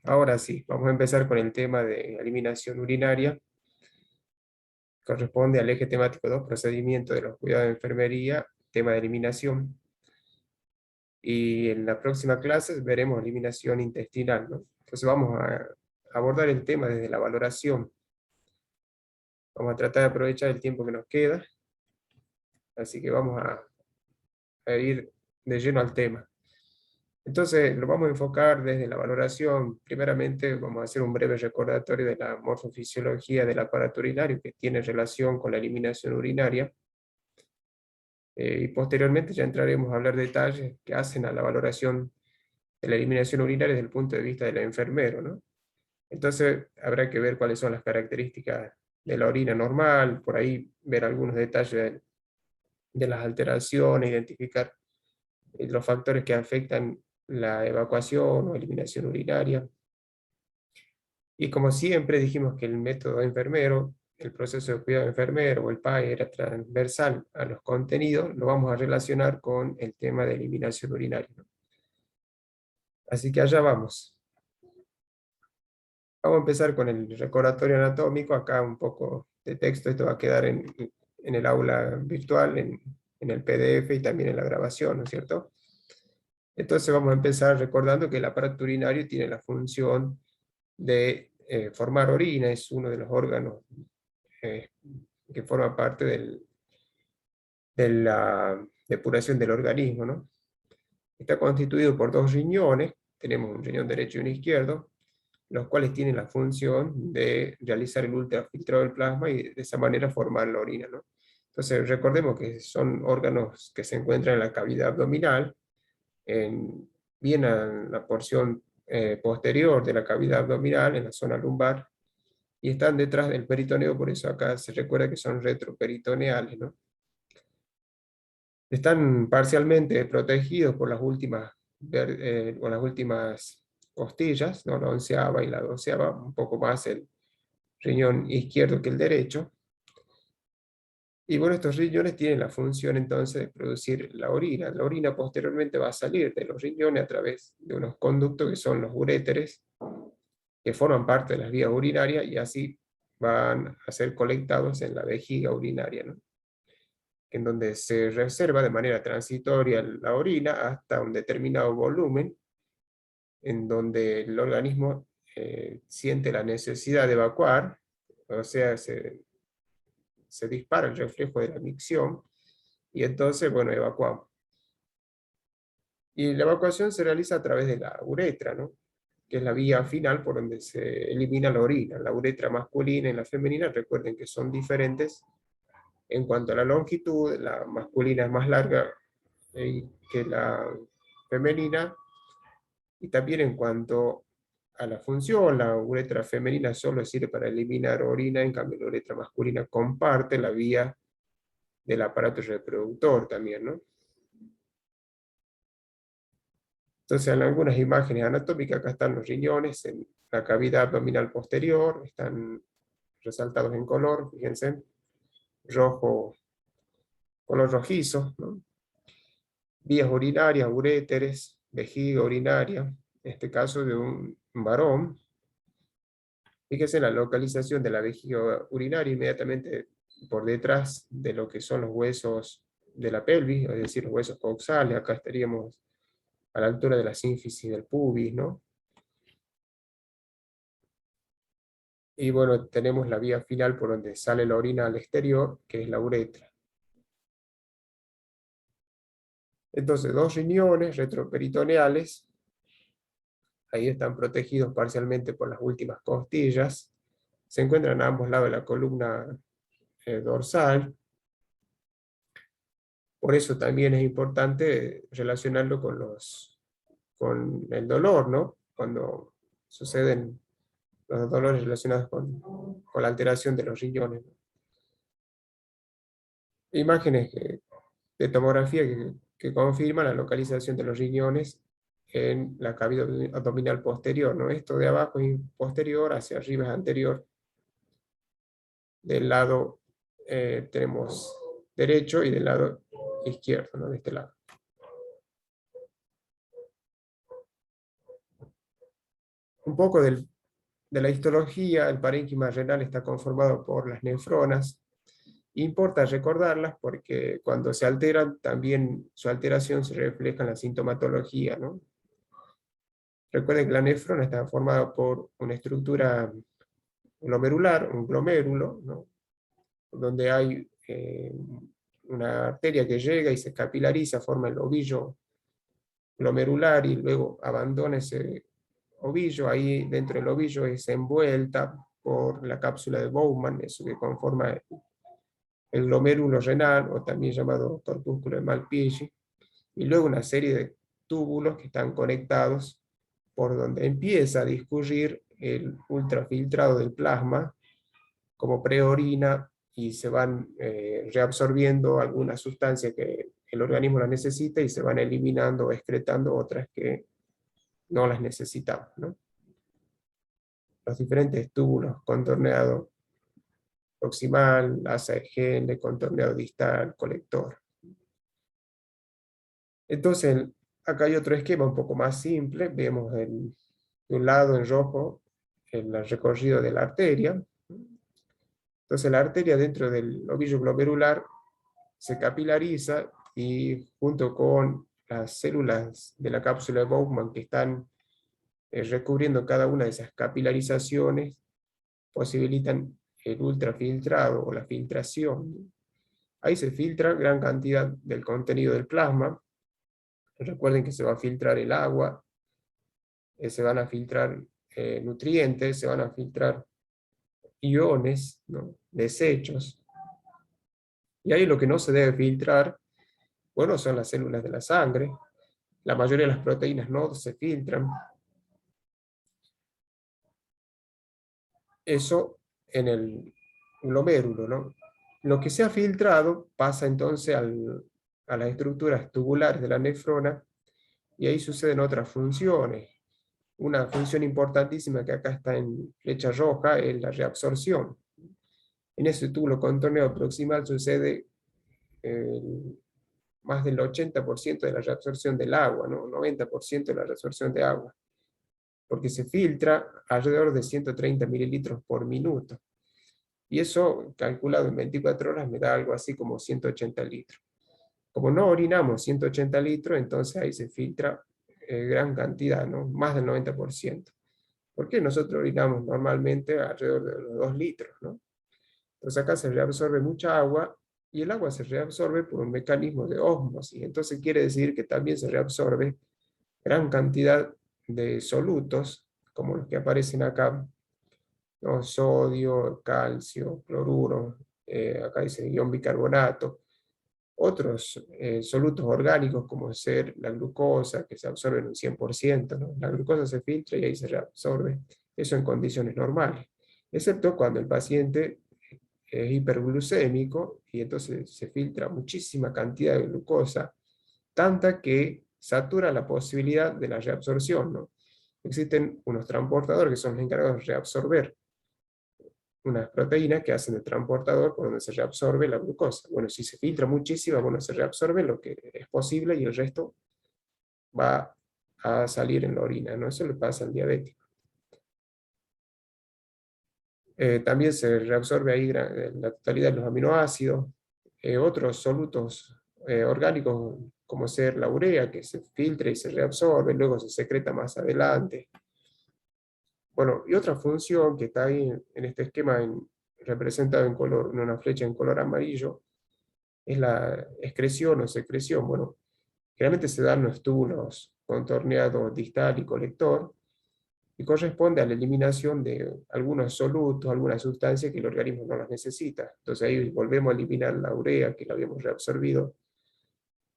Ahora sí, vamos a empezar con el tema de eliminación urinaria. Corresponde al eje temático 2, procedimiento de los cuidados de enfermería, tema de eliminación. Y en la próxima clase veremos eliminación intestinal, ¿no? Entonces vamos a abordar el tema desde la valoración. Vamos a tratar de aprovechar el tiempo que nos queda, así que vamos a ir de lleno al tema. Entonces, lo vamos a enfocar desde la valoración. Primeramente, vamos a hacer un breve recordatorio de la morfofisiología del aparato urinario que tiene relación con la eliminación urinaria. Y posteriormente ya entraremos a hablar detalles que hacen a la valoración de la eliminación urinaria desde el punto de vista del enfermero, ¿no? Entonces, habrá que ver cuáles son las características de la orina normal, por ahí ver algunos detalles de las alteraciones, identificar los factores que afectan la evacuación o eliminación urinaria. Y como siempre dijimos que el método enfermero, el proceso de cuidado enfermero o el PAE era transversal a los contenidos, lo vamos a relacionar con el tema de eliminación urinaria, ¿no? Así que allá vamos. Vamos a empezar con el recordatorio anatómico. Acá un poco de texto, esto va a quedar en el aula virtual, en el PDF y también en la grabación, ¿no es cierto? Entonces vamos a empezar recordando que el aparato urinario tiene la función de formar orina, es uno de los órganos eh, que forma parte de la depuración del organismo, ¿no? Está constituido por dos riñones, tenemos un riñón derecho y uno izquierdo, los cuales tienen la función de realizar el ultrafiltrado del plasma y de esa manera formar la orina, ¿no? Entonces recordemos que son órganos que se encuentran en la cavidad abdominal, bien en la porción posterior de la cavidad abdominal, en la zona lumbar, y están detrás del peritoneo, por eso acá se recuerda que son retroperitoneales, ¿no? Están parcialmente protegidos por las últimas costillas, ¿no? La onceava y la doceava, un poco más el riñón izquierdo que el derecho. Y bueno, estos riñones tienen la función entonces de producir la orina. La orina posteriormente va a salir de los riñones a través de unos conductos que son los uréteres, que forman parte de las vías urinarias y así van a ser colectados en la vejiga urinaria, ¿no? En donde se reserva de manera transitoria la orina hasta un determinado volumen, en donde el organismo siente la necesidad de evacuar, o sea, se dispara el reflejo de la micción, y entonces, bueno, evacuamos. Y la evacuación se realiza a través de la uretra, ¿no? Que es la vía final por donde se elimina la orina. La uretra masculina y la femenina, recuerden que son diferentes en cuanto a la longitud. La masculina es más larga que la femenina, y también en cuanto a la función, la uretra femenina solo sirve para eliminar orina, en cambio la uretra masculina comparte la vía del aparato reproductor también, ¿no? Entonces, en algunas imágenes anatómicas, acá están los riñones en la cavidad abdominal posterior, están resaltados en color, fíjense, rojo, color rojizo, ¿no? Vías urinarias, uréteres, vejiga urinaria, en este caso de un varón. Fíjense la localización de la vejiga urinaria inmediatamente por detrás de lo que son los huesos de la pelvis, es decir, los huesos coxales. Acá estaríamos a la altura de la sínfisis del pubis, ¿no? Y bueno, tenemos la vía final por donde sale la orina al exterior, que es la uretra. Entonces, dos riñones retroperitoneales, ahí están protegidos parcialmente por las últimas costillas, se encuentran a ambos lados de la columna dorsal. Por eso también es importante relacionarlo con el dolor, ¿no? Cuando suceden los dolores relacionados con la alteración de los riñones, ¿no? Imágenes de tomografía que confirman la localización de los riñones en la cavidad abdominal posterior, ¿no? Esto de abajo es posterior, hacia arriba es anterior. Del lado tenemos derecho y del lado izquierdo, ¿no? De este lado. Un poco de la histología: el parénquima renal está conformado por las nefronas. Importa recordarlas porque cuando se alteran, también su alteración se refleja en la sintomatología, ¿no? Recuerden que la nefrona está formada por una estructura glomerular, un glomérulo, ¿no? Donde hay una arteria que llega y se capilariza, forma el ovillo glomerular y luego abandona ese ovillo. Ahí dentro del ovillo es envuelta por la cápsula de Bowman, eso que conforma el glomérulo renal, o también llamado corpúsculo de Malpighi, y luego una serie de túbulos que están conectados por donde empieza a discurrir el ultrafiltrado del plasma como preorina, y se van reabsorbiendo algunas sustancias que el organismo las necesita y se van eliminando o excretando otras que no las necesitamos, ¿no? Los diferentes túbulos: contorneado proximal, asa de Henle, contorneado distal, colector. Entonces, acá hay otro esquema un poco más simple. Vemos de un lado en rojo el recorrido de la arteria. Entonces, la arteria dentro del ovillo glomerular se capilariza y, junto con las células de la cápsula de Bowman que están recubriendo cada una de esas capilarizaciones, posibilitan el ultrafiltrado o la filtración. Ahí se filtra gran cantidad del contenido del plasma. Recuerden que se va a filtrar el agua, se van a filtrar nutrientes, se van a filtrar iones, ¿no? Desechos. Y ahí lo que no se debe filtrar, bueno, son las células de la sangre. La mayoría de las proteínas no se filtran. Eso en el glomérulo, ¿no? Lo que se ha filtrado pasa entonces a las estructuras tubulares de la nefrona, y ahí suceden otras funciones. Una función importantísima que acá está en flecha roja es la reabsorción. En ese túbulo contorneado proximal sucede más del 80% de la reabsorción del agua, ¿no? 90% de la reabsorción de agua, porque se filtra alrededor de 130 mililitros por minuto. Y eso, calculado en 24 horas, me da algo así como 180 litros. Como no orinamos 180 litros, entonces ahí se filtra gran cantidad, ¿no? Más del 90%. Porque nosotros orinamos normalmente alrededor de los 2 litros, ¿no? Entonces acá se reabsorbe mucha agua, y el agua se reabsorbe por un mecanismo de ósmosis. Entonces quiere decir que también se reabsorbe gran cantidad de solutos, como los que aparecen acá, ¿no? Sodio, calcio, cloruro, acá dice ion bicarbonato, otros solutos orgánicos como ser la glucosa, que se absorbe en un 100%, ¿no? La glucosa se filtra y ahí se reabsorbe, eso en condiciones normales, excepto cuando el paciente es hiperglucémico, y entonces se filtra muchísima cantidad de glucosa, tanta que satura la posibilidad de la reabsorción, ¿no? Existen unos transportadores que son los encargados de reabsorber unas proteínas que hacen de transportador por donde se reabsorbe la glucosa. Bueno, si se filtra muchísima, bueno, se reabsorbe lo que es posible y el resto va a salir en la orina, ¿no? Eso le pasa al diabético. También se reabsorbe ahí la totalidad de los aminoácidos, otros solutos orgánicos, como ser la urea, que se filtra y se reabsorbe, luego se secreta más adelante. Bueno, y otra función que está ahí en este esquema representado en color, en una flecha en color amarillo, es la excreción o secreción. Bueno, generalmente se dan los túbulos contorneados distal y colector, y corresponde a la eliminación de algunos solutos, algunas sustancias que el organismo no las necesita. Entonces ahí volvemos a eliminar la urea, que la habíamos reabsorbido.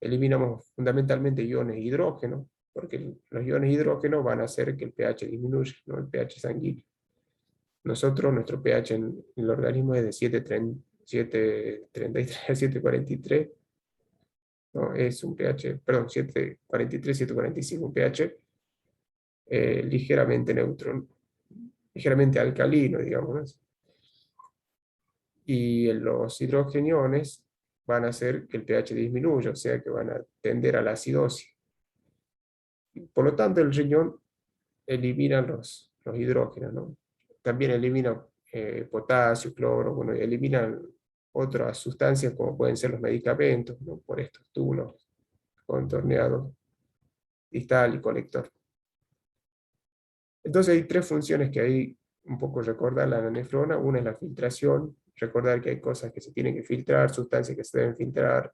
Eliminamos fundamentalmente iones de hidrógeno, porque los iones de hidrógeno van a hacer que el pH disminuya, ¿no? El pH sanguíneo. Nuestro pH en el organismo es de 7,33 a 7,43, ¿no? Es un pH, perdón, 7,43, 7,45, un pH ligeramente neutro, ligeramente alcalino, digamos. Y los hidrogeniones van a hacer que el pH disminuya, o sea que van a tender a la acidosis. Por lo tanto, el riñón elimina los hidrógenos, ¿no? También elimina potasio, cloro, bueno, eliminan otras sustancias como pueden ser los medicamentos, ¿no? Por estos túbulos contorneados, distal y colector. Entonces hay tres funciones que hay un poco recordar la nefrona. Una es la filtración, recordar que hay cosas que se tienen que filtrar, sustancias que se deben filtrar,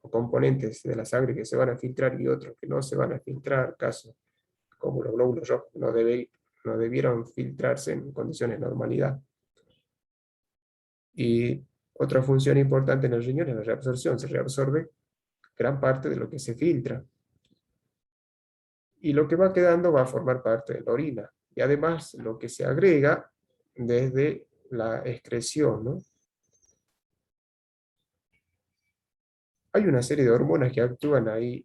o componentes de la sangre que se van a filtrar y otros que no se van a filtrar, casos como los glóbulos rojos no debieron filtrarse en condiciones de normalidad. Y otra función importante en el riñón es la reabsorción, se reabsorbe gran parte de lo que se filtra. Y lo que va quedando va a formar parte de la orina. Y además lo que se agrega desde la excreción, ¿no? Hay una serie de hormonas que actúan ahí,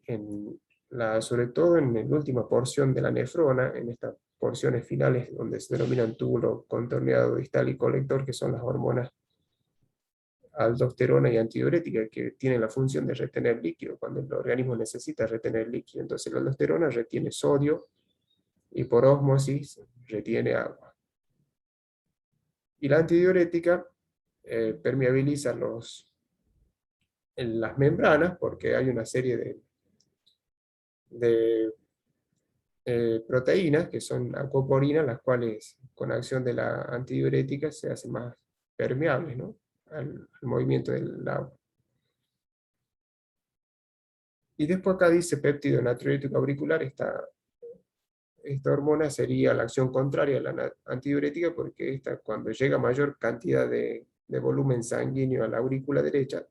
sobre todo en la última porción de la nefrona, en estas porciones finales donde se denominan túbulo contorneado distal y colector, que son las hormonas aldosterona y antidiurética, que tienen la función de retener líquido cuando el organismo necesita retener líquido. Entonces la aldosterona retiene sodio y por ósmosis retiene agua. Y la antidiurética permeabiliza en las membranas porque hay una serie de proteínas que son acomporinas, las cuales con acción de la antidiurética se hacen más permeables, ¿no? al movimiento del agua. Y después acá dice péptido natriurético auricular. Esta hormona sería la acción contraria a la antidiurética porque cuando llega mayor cantidad de volumen sanguíneo a la aurícula derecha,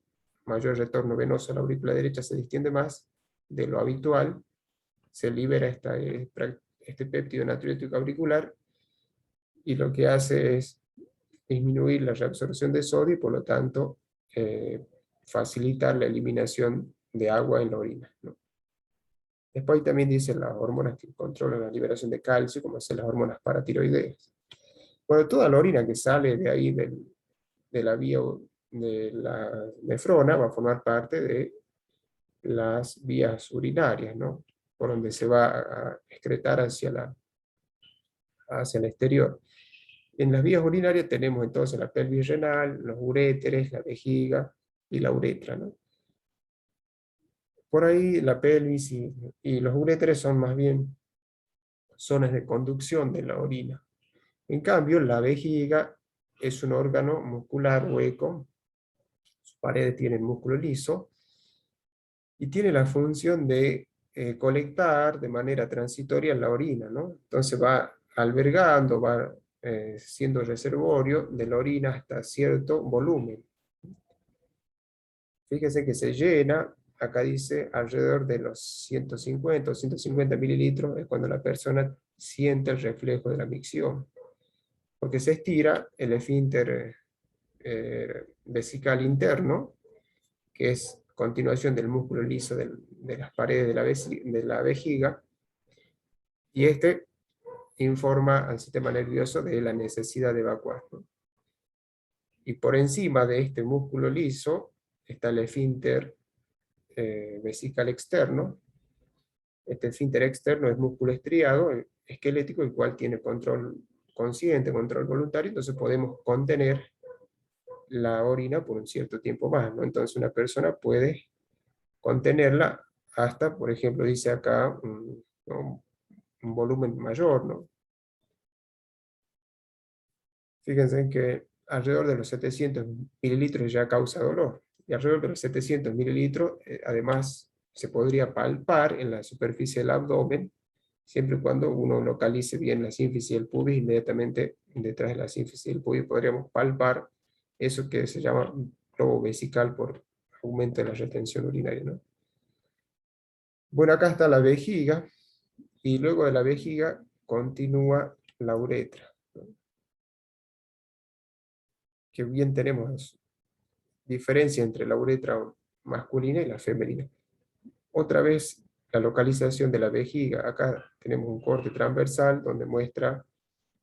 mayor retorno venoso a la aurícula derecha, se distiende más de lo habitual, se libera este péptido natriurético auricular y lo que hace es disminuir la reabsorción de sodio y por lo tanto facilitar la eliminación de agua en la orina, ¿no? Después también dice las hormonas que controlan la liberación de calcio, como son las hormonas paratiroideas. Bueno, toda la orina que sale de ahí de la vía de la nefrona va a formar parte de las vías urinarias, ¿no? Por donde se va a excretar hacia el exterior. En las vías urinarias tenemos entonces la pelvis renal, los uréteres, la vejiga y la uretra, ¿no? Por ahí la pelvis y los uréteres son más bien zonas de conducción de la orina. En cambio, la vejiga es un órgano muscular hueco, sus paredes tienen músculo liso, y tiene la función de colectar de manera transitoria la orina, ¿no? Entonces va albergando, va siendo reservorio de la orina hasta cierto volumen. Fíjense que se llena, acá dice alrededor de los 150 o 150 mililitros, es cuando la persona siente el reflejo de la micción, porque se estira el esfínter vesical interno, que es continuación del músculo liso de las paredes de la vejiga, y este informa al sistema nervioso de la necesidad de evacuar, ¿no? Y por encima de este músculo liso está el esfínter vesical externo. Este esfínter externo es músculo estriado, esquelético, el cual tiene control consciente, control voluntario, entonces podemos contener la orina por un cierto tiempo más, ¿no? Entonces una persona puede contenerla hasta, por ejemplo, dice acá, ¿no? Un volumen mayor, ¿no? Fíjense que alrededor de los 700 mililitros ya causa dolor, y alrededor de los 700 mililitros, además, se podría palpar en la superficie del abdomen, siempre y cuando uno localice bien la sínfisis del pubis. Inmediatamente detrás de la sínfisis del pubis podríamos palpar eso que se llama globo vesical por aumento de la retención urinaria, ¿no? Bueno, acá está la vejiga, y luego de la vejiga continúa la uretra, ¿no? Que bien tenemos diferencia entre la uretra masculina y la femenina. Otra vez, la localización de la vejiga. Acá tenemos un corte transversal donde muestra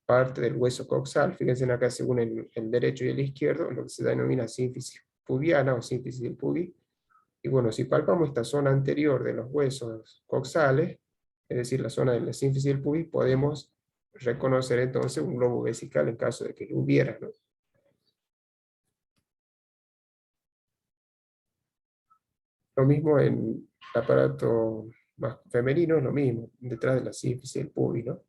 parte del hueso coxal. Fíjense acá, según el derecho y el izquierdo, lo que se denomina sínfisis pubiana o sínfisis del pubis. Y bueno, si palpamos esta zona anterior de los huesos coxales, es decir, la zona de la sínfisis del pubis, podemos reconocer entonces un globo vesical en caso de que lo hubiera, ¿no? Lo mismo en el aparato más femenino, es lo mismo, detrás de la sífilis y el pubis, ¿no?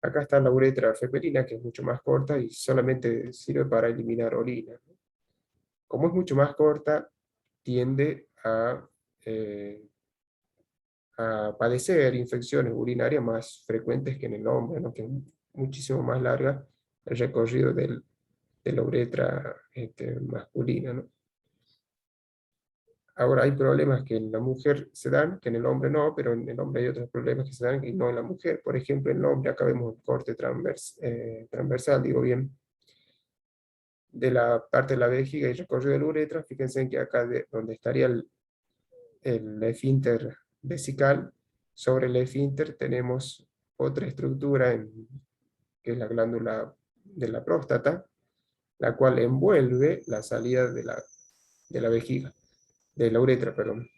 Acá está la uretra femenina, que es mucho más corta y solamente sirve para eliminar orina, ¿no? Como es mucho más corta, tiende eh, a padecer infecciones urinarias más frecuentes que en el hombre, ¿no? Que es muchísimo más larga el recorrido de la uretra masculina, ¿no? Ahora hay problemas que en la mujer se dan, que en el hombre no, pero en el hombre hay otros problemas que se dan y no en la mujer. Por ejemplo, en el hombre acá vemos un corte transversal, digo bien, de la parte de la vejiga y recorrido de la uretra. Fíjense en que acá donde estaría el esfínter vesical, sobre el esfínter tenemos otra estructura que es la glándula de la próstata, la cual envuelve la salida de la vejiga, de la uretra, perdón.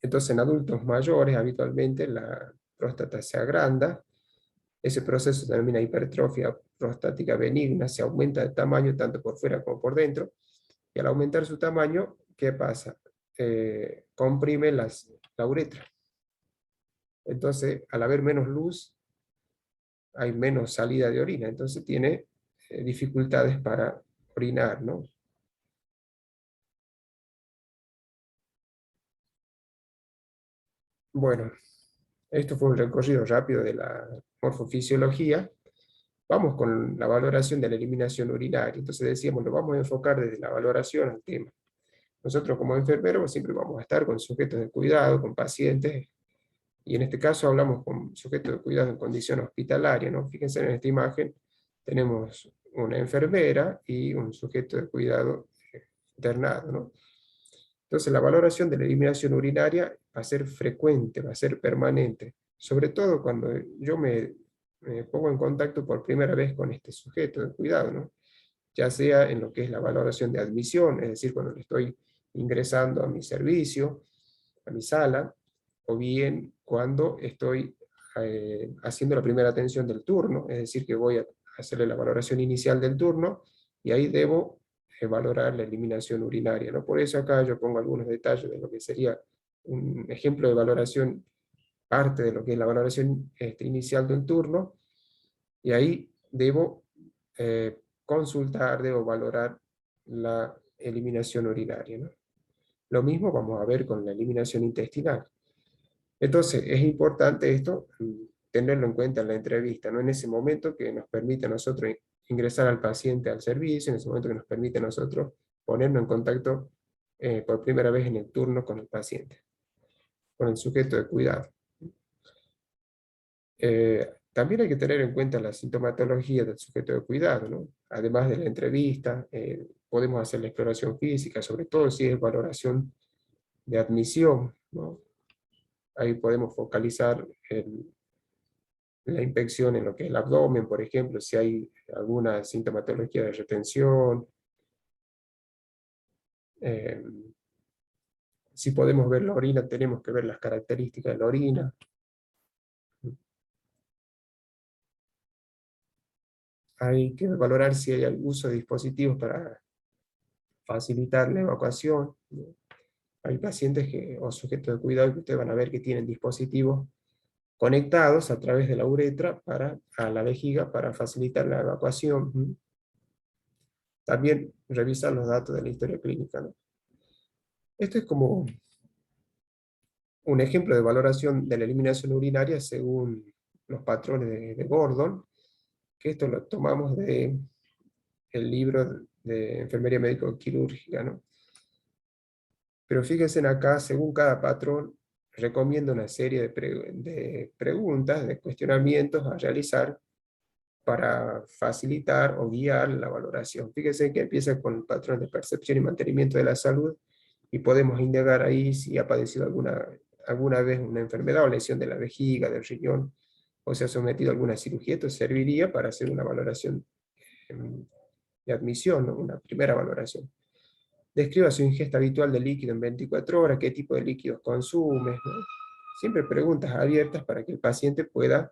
Entonces, en adultos mayores, habitualmente la próstata se agranda. Ese proceso se denomina hipertrofia prostática benigna, se aumenta de tamaño tanto por fuera como por dentro. Y al aumentar su tamaño, ¿qué pasa? Comprime la uretra. Entonces, al haber menos luz, hay menos salida de orina. Entonces, tiene dificultades para orinar, ¿no? Bueno, esto fue un recorrido rápido de la morfofisiología. Vamos con la valoración de la eliminación urinaria. Entonces decíamos, lo vamos a enfocar desde la valoración al tema. Nosotros como enfermeros siempre vamos a estar con sujetos de cuidado, con pacientes, y en este caso hablamos con sujetos de cuidado en condición hospitalaria, ¿no? Fíjense en esta imagen, tenemos una enfermera y un sujeto de cuidado internado, ¿no? Entonces la valoración de la eliminación urinaria va a ser frecuente, va a ser permanente, sobre todo cuando yo me pongo en contacto por primera vez con este sujeto de cuidado, ¿no? Ya sea en lo que es la valoración de admisión, es decir, cuando le estoy ingresando a mi servicio, a mi sala, o bien cuando estoy haciendo la primera atención del turno, es decir, que voy a hacerle la valoración inicial del turno, y ahí debo valorar la eliminación urinaria, ¿no? Por eso acá yo pongo algunos detalles de lo que sería un ejemplo de valoración, parte de lo que es la valoración inicial del turno, y ahí debo consultar, debo valorar la eliminación urinaria, ¿no? Lo mismo vamos a ver con la eliminación intestinal. Entonces, es importante esto, tenerlo en cuenta en la entrevista, ¿no? En ese momento que nos permite a nosotros ingresar al paciente al servicio, en ese momento que nos permite a nosotros ponernos en contacto por primera vez en el turno con el paciente, con el sujeto de cuidado. También hay que tener en cuenta la sintomatología del sujeto de cuidado, ¿no? Además de la entrevista, podemos hacer la exploración física, sobre todo si es valoración de admisión, ¿no? Ahí podemos focalizar la inspección en lo que es el abdomen, por ejemplo, si hay alguna sintomatología de retención, eh, si podemos ver la orina, tenemos que ver las características de la orina. Hay que valorar si hay algún uso de dispositivos para facilitar la evacuación, ¿no? Hay pacientes o sujetos de cuidado que ustedes van a ver que tienen dispositivos conectados a través de la uretra a la vejiga para facilitar la evacuación. También revisar los datos de la historia clínica, ¿no? Esto es como un ejemplo de valoración de la eliminación urinaria según los patrones de Gordon, que esto lo tomamos del libro de Enfermería Médico-Quirúrgica, ¿no? Pero fíjense acá, según cada patrón, recomiendo una serie de preguntas, de cuestionamientos a realizar para facilitar o guiar la valoración. Fíjense que empieza con el patrón de percepción y mantenimiento de la salud, y podemos indagar ahí si ha padecido alguna vez una enfermedad o lesión de la vejiga, del riñón, o se ha sometido a alguna cirugía. Esto serviría para hacer una valoración de admisión, ¿no? Una primera valoración. Describa su ingesta habitual de líquido en 24 horas, qué tipo de líquidos consume, ¿no? Siempre preguntas abiertas para que el paciente pueda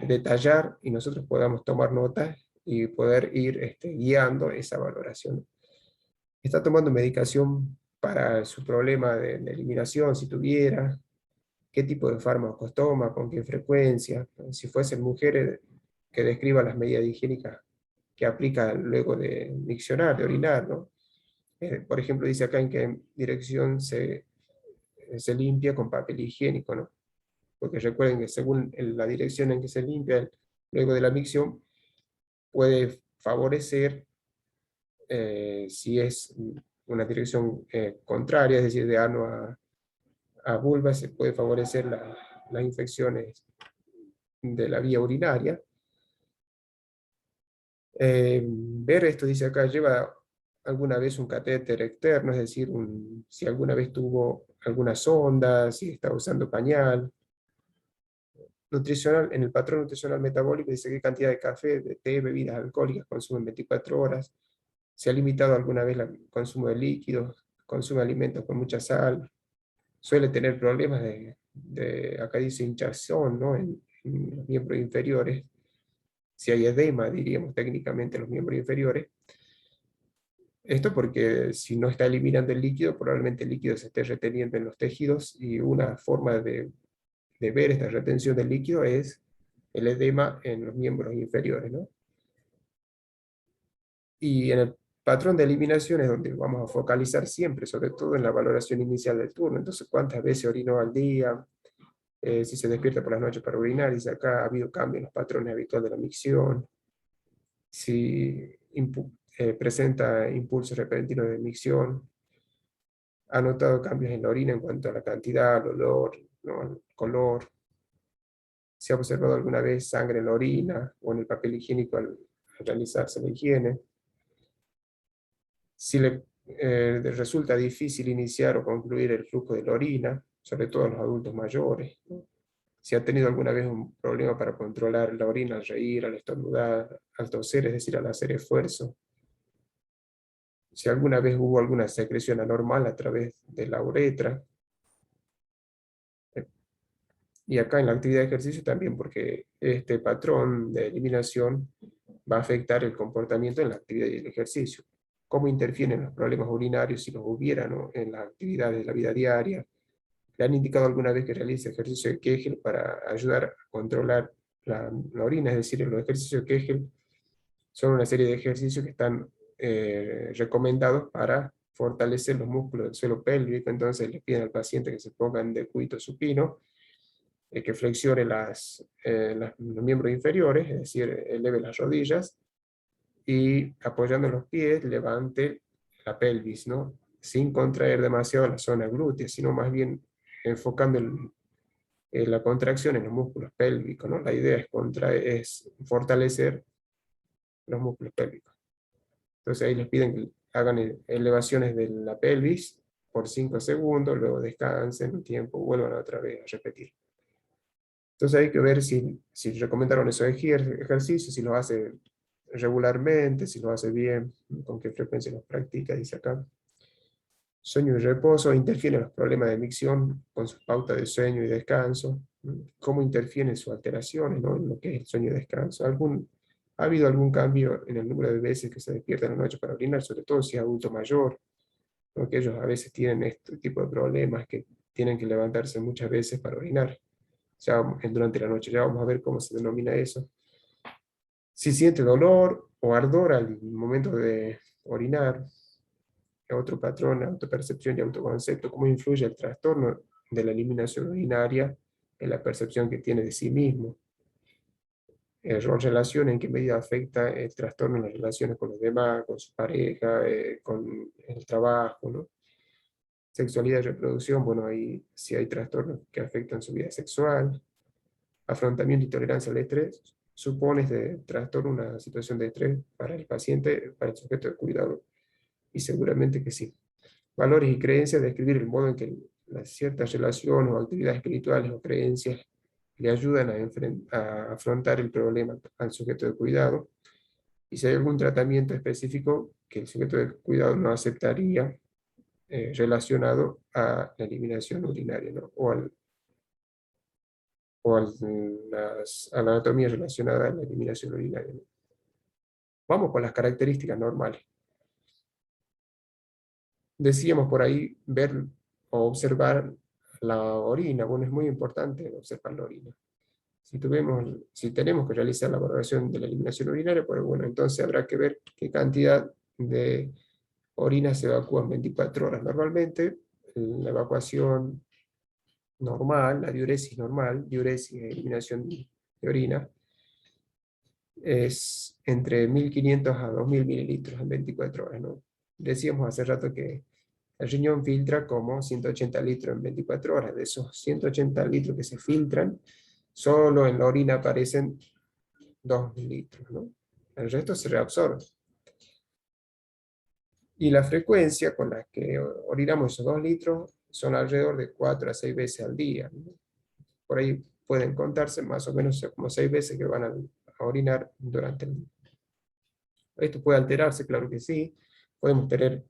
detallar y nosotros podamos tomar notas y poder ir guiando esa valoración. ¿Está tomando medicación para su problema de eliminación, si tuviera? ¿Qué tipo de fármacos toma? ¿Con qué frecuencia? Si fuesen mujeres, que describa las medidas higiénicas que aplica luego de miccionar, de orinar, ¿no? Por ejemplo, dice acá en qué dirección se limpia con papel higiénico, ¿no? Porque recuerden que según la dirección en que se limpia luego de la micción, puede favorecer, si es una dirección contraria, es decir, de ano a vulva, se puede favorecer las infecciones de la vía urinaria. Ver esto, dice acá, lleva alguna vez un catéter externo, es decir, si alguna vez tuvo alguna sonda, si está usando pañal. Nutricional, en el patrón nutricional metabólico dice qué cantidad de café, de té, bebidas alcohólicas consume en 24 horas, se ha limitado alguna vez el consumo de líquidos, consume alimentos con mucha sal, suele tener problemas acá dice hinchazón, ¿no? En los miembros inferiores, si hay edema, diríamos técnicamente, en los miembros inferiores. Esto porque si no está eliminando el líquido, probablemente el líquido se esté reteniendo en los tejidos, y una forma de ver esta retención del líquido es el edema en los miembros inferiores, ¿no? Y en el patrón de eliminación es donde vamos a focalizar siempre, sobre todo en la valoración inicial del turno. Entonces, ¿cuántas veces orinó al día? Si se despierta por las noches para orinar, dice acá, ha habido cambios en los patrones habituales de la micción, si presenta impulsos repentinos de micción, ha notado cambios en la orina en cuanto a la cantidad, el olor, ¿no? El color, si ha observado alguna vez sangre en la orina o en el papel higiénico al realizarse la higiene, si le resulta difícil iniciar o concluir el flujo de la orina, sobre todo en los adultos mayores, ¿no? Si ha tenido alguna vez un problema para controlar la orina al reír, al estornudar, al toser, es decir, al hacer esfuerzo, si alguna vez hubo alguna secreción anormal a través de la uretra, y acá en la actividad de ejercicio también, porque este patrón de eliminación va a afectar el comportamiento en la actividad y el ejercicio. ¿Cómo interfieren los problemas urinarios si los hubiera, ¿no? En las actividades de la vida diaria? ¿Le han indicado alguna vez que realice ejercicio de Kegel para ayudar a controlar la orina? Es decir, los ejercicios de Kegel son una serie de ejercicios que están recomendados para fortalecer los músculos del suelo pélvico. Entonces le piden al paciente que se ponga en decúbito supino, que flexione los miembros inferiores, es decir, eleve las rodillas, y apoyando los pies, levante la pelvis, ¿no? Sin contraer demasiado la zona glútea, sino más bien enfocando la contracción en los músculos pélvicos, ¿no? La idea es fortalecer los músculos pélvicos. Entonces ahí les piden que hagan elevaciones de la pelvis por 5 segundos, luego descansen un tiempo, vuelvan otra vez a repetir. Entonces hay que ver si recomendaron esos ejercicios, si los hace regularmente, si los hace bien, con qué frecuencia los practica, dice acá. Sueño y reposo, interfieren los problemas de micción con sus pautas de sueño y descanso. ¿Cómo interfieren sus alteraciones, ¿no? En lo que es el sueño y descanso? ¿Ha habido algún cambio en el número de veces que se despiertan en la noche para orinar, sobre todo si es adulto mayor, ¿no? Que ellos a veces tienen este tipo de problemas, que tienen que levantarse muchas veces para orinar, ya durante la noche? Ya vamos a ver cómo se denomina eso. Si siente dolor o ardor al momento de orinar, otro patrón, autopercepción y autoconcepto, cómo influye el trastorno de la eliminación urinaria en la percepción que tiene de sí mismo. Relación, en qué medida afecta el trastorno en las relaciones con los demás, con su pareja, con el trabajo, ¿no? Sexualidad y reproducción, bueno, ahí sí hay trastornos que afectan su vida sexual. Afrontamiento y tolerancia al estrés, supone este trastorno una situación de estrés para el paciente, para el sujeto de cuidado, y seguramente que sí. Valores y creencias, describir el modo en que las ciertas relaciones o actividades espirituales o creencias le ayudan a afrontar el problema al sujeto de cuidado, y si hay algún tratamiento específico que el sujeto de cuidado no aceptaría, relacionado a la eliminación urinaria, ¿no? o a la anatomía relacionada a la eliminación urinaria, ¿no? Vamos con las características normales. Decíamos por ahí ver o observar la orina. Bueno, es muy importante observar la orina. Si tenemos que realizar la valoración de la eliminación urinaria, pues bueno, entonces habrá que ver qué cantidad de orina se evacúa en 24 horas. Normalmente, la evacuación normal, la diuresis normal, diuresis de eliminación de orina, es entre 1500 a 2000 mililitros en 24 horas, ¿no? Decíamos hace rato que el riñón filtra como 180 litros en 24 horas. De esos 180 litros que se filtran, solo en la orina aparecen 2 litros, ¿no? El resto se reabsorbe. Y la frecuencia con la que orinamos esos 2 litros son alrededor de 4 a 6 veces al día, ¿no? Por ahí pueden contarse más o menos como 6 veces que van a orinar durante el día. Esto puede alterarse, claro que sí. Podemos tener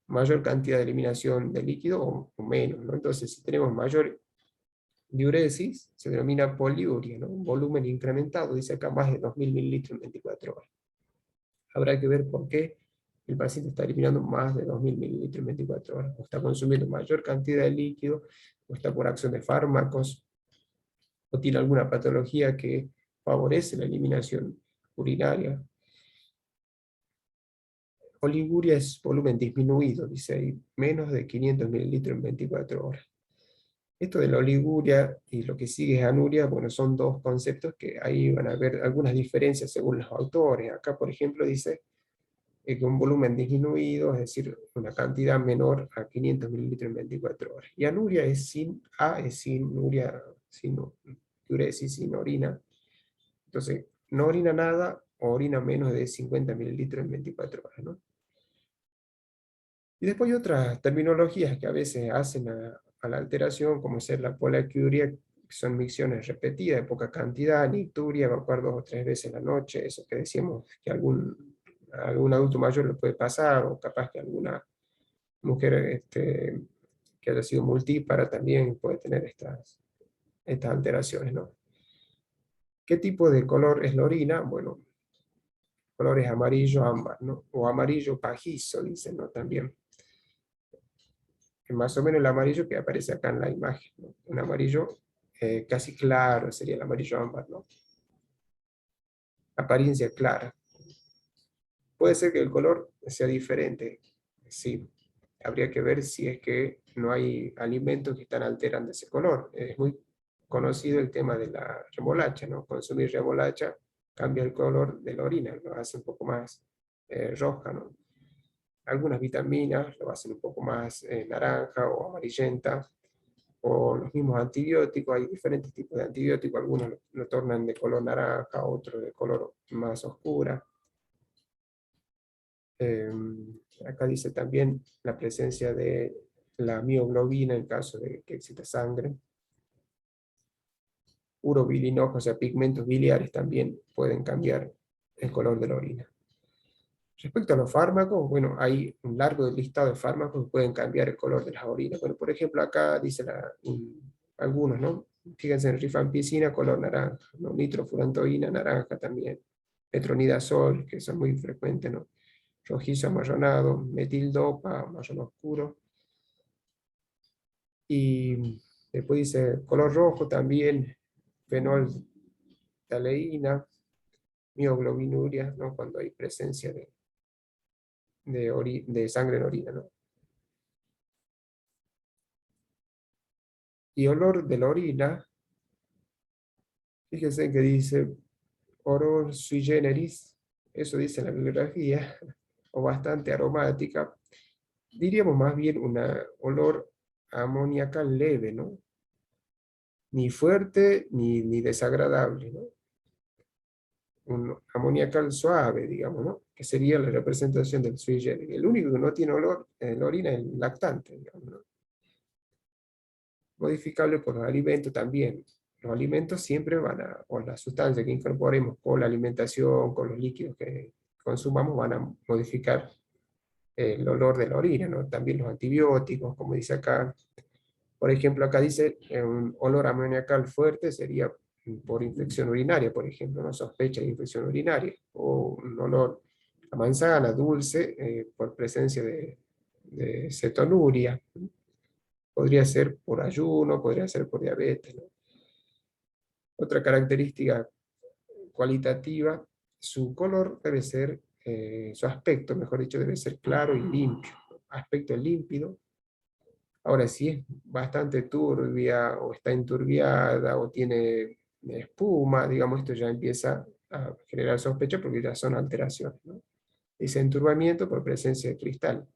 mayor cantidad de eliminación de líquido o menos, ¿no? Entonces, si tenemos mayor diuresis, se denomina poliuria, ¿no? Un volumen incrementado, dice acá más de 2000 mililitros en 24 horas. Habrá que ver por qué el paciente está eliminando más de 2000 mililitros en 24 horas, o está consumiendo mayor cantidad de líquido, o está por acción de fármacos, o tiene alguna patología que favorece la eliminación urinaria. Oliguria es volumen disminuido, dice ahí, menos de 500 mililitros en 24 horas. Esto de la oliguria y lo que sigue es anuria, bueno, son dos conceptos que ahí van a haber algunas diferencias según los autores. Acá, por ejemplo, dice que un volumen disminuido, es decir, una cantidad menor a 500 mililitros en 24 horas. Y anuria es sin A, es sin uria, sin diuresis, sin orina. Entonces, no orina nada o orina menos de 50 mililitros en 24 horas, ¿no? Y después hay otras terminologías que a veces hacen a la alteración, como ser la poliacuria, que son micciones repetidas de poca cantidad, nicturia, evacuar 2 o 3 veces en la noche, eso que decíamos que a algún adulto mayor le puede pasar, o capaz que alguna mujer que haya sido multípara también puede tener estas alteraciones, ¿no? ¿Qué tipo de color es la orina? Bueno, color es amarillo ámbar, ¿no? O amarillo pajizo, dicen, ¿no? También. Más o menos el amarillo que aparece acá en la imagen, ¿no? Un amarillo casi claro sería el amarillo ámbar, ¿no? Apariencia clara. Puede ser que el color sea diferente, sí. Habría que ver si es que no hay alimentos que están alterando ese color. Es muy conocido el tema de la remolacha, ¿no? Consumir remolacha cambia el color de la orina, lo hace un poco más roja, ¿no? Algunas vitaminas lo hacen un poco más naranja o amarillenta, o los mismos antibióticos, hay diferentes tipos de antibióticos, algunos lo tornan de color naranja, otros de color más oscura. Eh, Acá dice también la presencia de la mioglobina en caso de que exista sangre. Urobilinógenos, o sea, pigmentos biliares también pueden cambiar el color de la orina. Respecto a los fármacos, bueno, hay un largo listado de fármacos que pueden cambiar el color de las orinas. Bueno, por ejemplo, acá dice algunos, ¿no? Fíjense en rifampicina, color naranja, ¿no? Nitrofurantoína, naranja también. Metronidazol, que son muy frecuentes, ¿no? Rojizo amarronado, metildopa, marrón oscuro. Y después dice color rojo también, fenolftaleína, mioglobinuria, ¿no? Cuando hay presencia de sangre en orina, ¿no? Y olor de la orina, fíjense que dice olor sui generis, eso dice la bibliografía, o bastante aromática. Diríamos más bien un olor amoniacal leve, ¿no? Ni fuerte ni desagradable, ¿no? Un amoniacal suave, digamos, ¿no? Que sería la representación del sui generis. El único que no tiene olor en la orina es el lactante, digamos, ¿no? Modificable por los alimentos también. Los alimentos siempre van a, o las sustancias que incorporemos con la alimentación, con los líquidos que consumamos, van a modificar el olor de la orina, ¿no? También los antibióticos, como dice acá. Por ejemplo, acá dice un olor amoniacal fuerte sería por infección urinaria, por ejemplo, ¿no? Sospecha de infección urinaria, o un olor a manzana dulce por presencia de cetonuria. Podría ser por ayuno, podría ser por diabetes, ¿no? Otra característica cualitativa, su color debe ser, su aspecto, mejor dicho, debe ser claro y limpio. Aspecto límpido. Ahora, si es bastante turbia, o está enturbiada, o tiene espuma, digamos, esto ya empieza a generar sospecha porque ya son alteraciones, ¿no? Ese enturbamiento por presencia de cristal.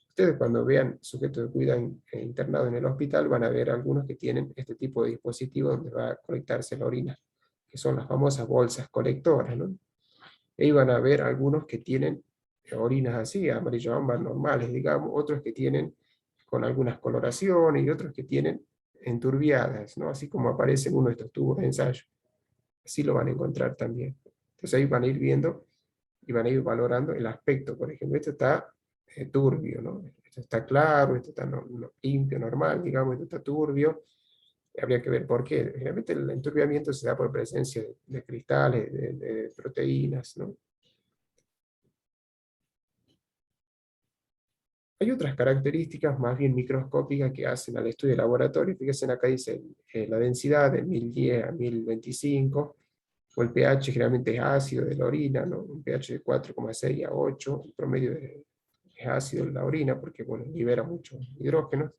Ustedes cuando vean sujetos de cuidado internados en el hospital van a ver algunos que tienen este tipo de dispositivo donde va a colectarse la orina, que son las famosas bolsas colectoras, ¿no? Ahí van a ver algunos que tienen orinas así, amarillo ámbar normales, digamos, otros que tienen con algunas coloraciones y otros que tienen enturbiadas, ¿no? Así como aparece en uno de estos tubos de ensayo. Así lo van a encontrar también. Entonces ahí van a ir viendo y van a ir valorando el aspecto. Por ejemplo, esto está turbio, ¿no? Esto está claro, esto está limpio, normal, digamos, esto está turbio. Habría que ver por qué. Generalmente el enturbiamiento se da por presencia de cristales, de proteínas, ¿no? Hay otras características más bien microscópicas que hacen al estudio de laboratorio. Fíjense, acá dice la densidad de 1010 a 1025, o el pH generalmente es ácido de la orina, ¿no? Un pH de 4,6 a 8, el promedio es ácido en la orina porque, bueno, libera mucho hidrógeno.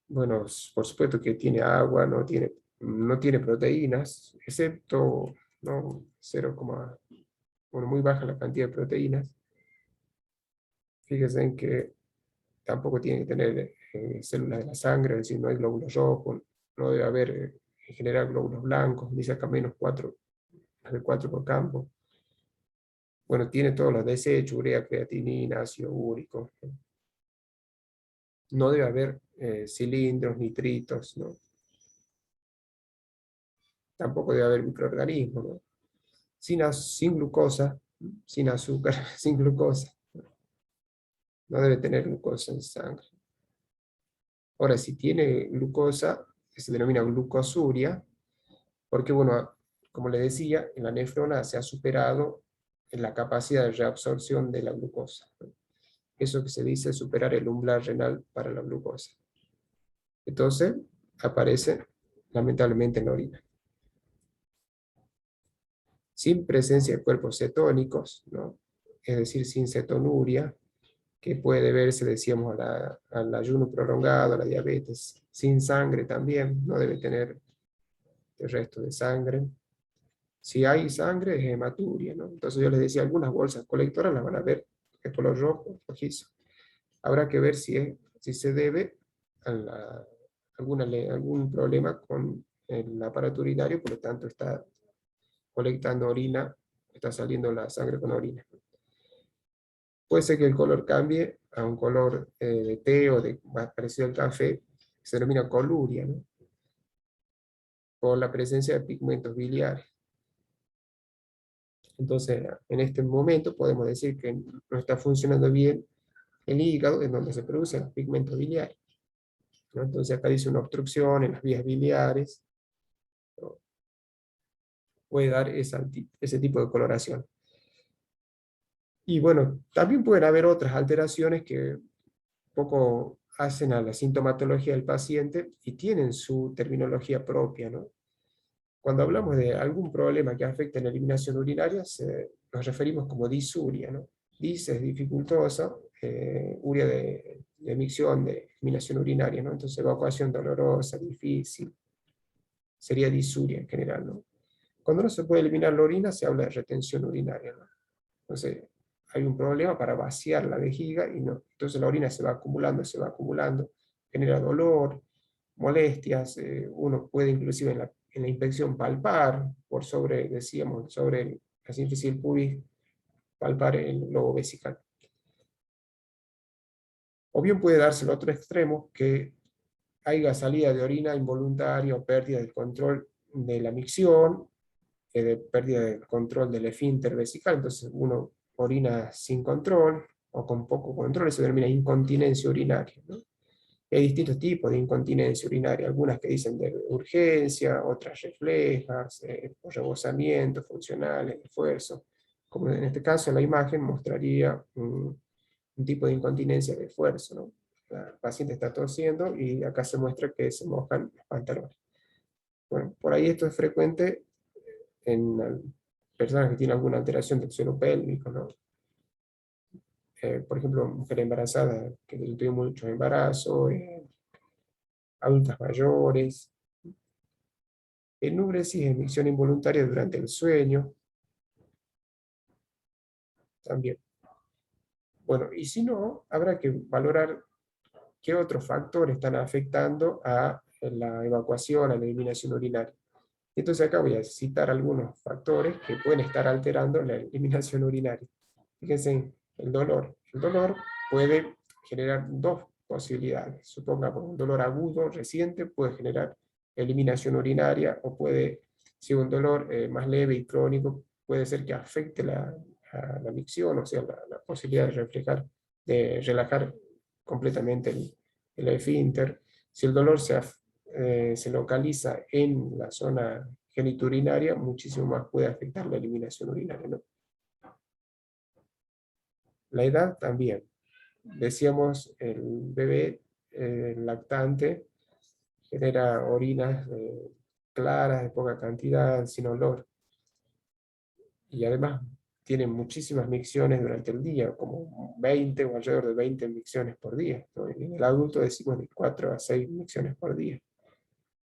Bueno, por supuesto que tiene agua, no tiene proteínas, excepto, ¿no? 0, bueno, muy baja la cantidad de proteínas. Fíjense en que tampoco tiene que tener células de la sangre, es decir, no hay glóbulos rojos, no debe haber en general glóbulos blancos, dice acá -4, más de 4 por campo. Bueno, tiene todos los desechos, urea, creatinina, ácido úrico. No debe haber cilindros, nitritos, ¿no? Tampoco debe haber microorganismos, ¿no? Sin glucosa, sin azúcar, sin glucosa. No debe tener glucosa en sangre. Ahora, si tiene glucosa, se denomina glucosuria, porque, bueno, como le decía, en la nefrona se ha superado la capacidad de reabsorción de la glucosa, ¿no? Eso que se dice superar el umbral renal para la glucosa. Entonces, aparece lamentablemente en la orina. Sin presencia de cuerpos cetónicos, ¿no? Es decir, sin cetonuria, que puede deberse, decíamos, al ayuno prolongado, a la diabetes. Sin sangre también, no debe tener el resto de sangre. Si hay sangre, es hematuria, ¿no? Entonces yo les decía, algunas bolsas colectoras las van a ver de color rojo, rojizo. Habrá que ver si se debe a algún problema con el aparato urinario, por lo tanto está colectando orina, está saliendo la sangre con orina. Puede ser que el color cambie a un color de té o más parecido al café, se denomina coluria, ¿no? Por la presencia de pigmentos biliares. Entonces, en este momento podemos decir que no está funcionando bien el hígado, en donde se producen los pigmentos biliares, ¿no? Entonces acá dice una obstrucción en las vías biliares, ¿no? Puede dar ese tipo de coloración. Y bueno, también pueden haber otras alteraciones que poco hacen a la sintomatología del paciente y tienen su terminología propia, ¿no? Cuando hablamos de algún problema que afecta la eliminación urinaria, nos referimos como disuria, ¿no? Dis es dificultosa, uria de micción, de eliminación urinaria, ¿no? Entonces evacuación dolorosa, difícil, sería disuria en general, ¿no? Cuando no se puede eliminar la orina, se habla de retención urinaria, ¿no? Entonces hay un problema para vaciar la vejiga y no, entonces la orina se va acumulando, genera dolor, molestias, uno puede inclusive en la inspección palpar, por sobre, decíamos, sobre la síntesis del pubis, palpar el globo vesical. O bien puede darse el otro extremo, que haya salida de orina involuntaria o pérdida del control de la micción, de pérdida del control del esfínter vesical, entonces uno orina sin control o con poco control, eso denomina incontinencia urinaria, ¿no? Hay distintos tipos de incontinencia urinaria, algunas que dicen de urgencia, otras reflejas, por rebosamiento, funcionales, esfuerzo. Como en este caso, la imagen mostraría un tipo de incontinencia de esfuerzo, ¿no? La paciente está tosiendo y acá se muestra que se mojan los pantalones. Bueno, por ahí esto es frecuente en personas que tienen alguna alteración del suelo pélvico, ¿no? Por ejemplo, mujeres embarazadas que tuvieron mucho embarazo, adultas mayores, enuresis, emisión involuntaria durante el sueño, también. Bueno, y si no, habrá que valorar qué otros factores están afectando a la evacuación, a la eliminación urinaria. Entonces acá voy a citar algunos factores que pueden estar alterando la eliminación urinaria. Fíjense, el dolor. El dolor puede generar dos posibilidades. Supongamos un dolor agudo, reciente, puede generar eliminación urinaria o puede, si un dolor más leve y crónico, puede ser que afecte la micción, o sea, la posibilidad de reflejar, de relajar completamente el esfínter. Si el dolor se localiza en la zona genitourinaria, muchísimo más puede afectar la eliminación urinaria, ¿no? La edad también. Decíamos, el bebé lactante genera orinas claras, de poca cantidad, sin olor. Y además tiene muchísimas micciones durante el día, como 20 o alrededor de 20 micciones por día, ¿no? En el adulto decimos de 4 a 6 micciones por día.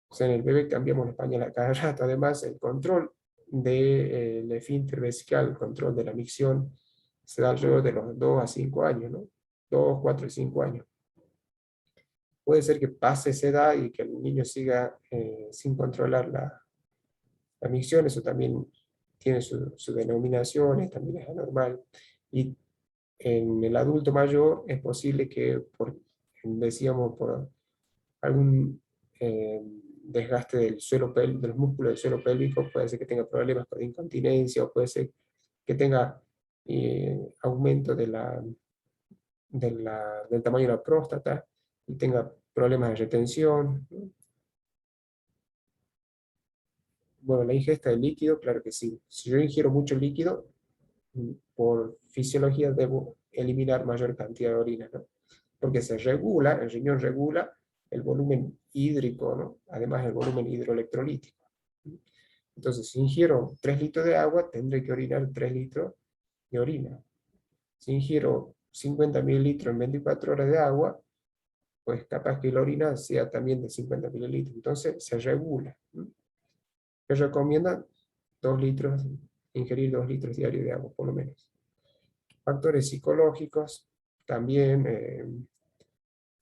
O sea, en el bebé cambiamos los pañales a cada rato. Además, el control del esfínter vesical, el control de la micción, se da alrededor de los 2 a 5 años, ¿no? 2, 4 y 5 años. Puede ser que pase esa edad y que el niño siga sin controlar la micción, eso también tiene su denominación, también es anormal. Y en el adulto mayor es posible que, decíamos, por algún desgaste del suelo de los músculos del suelo pélvico, puede ser que tenga problemas con incontinencia o puede ser que tenga aumento del tamaño de la próstata y tenga problemas de retención. Bueno, la ingesta de líquido, claro que sí. Si yo ingiero mucho líquido, por fisiología debo eliminar mayor cantidad de orina, ¿no? Porque se regula, el riñón regula el volumen hídrico, ¿no? Además el volumen hidroelectrolítico. Entonces, si ingiero 3 litros de agua, tendré que orinar 3 litros de orina. Si ingiero 50 mililitros en 24 horas de agua, pues capaz que la orina sea también de 50 mililitros. Entonces, se regula. Se recomienda 2 litros, ingerir 2 litros diarios de agua, por lo menos. Factores psicológicos, también,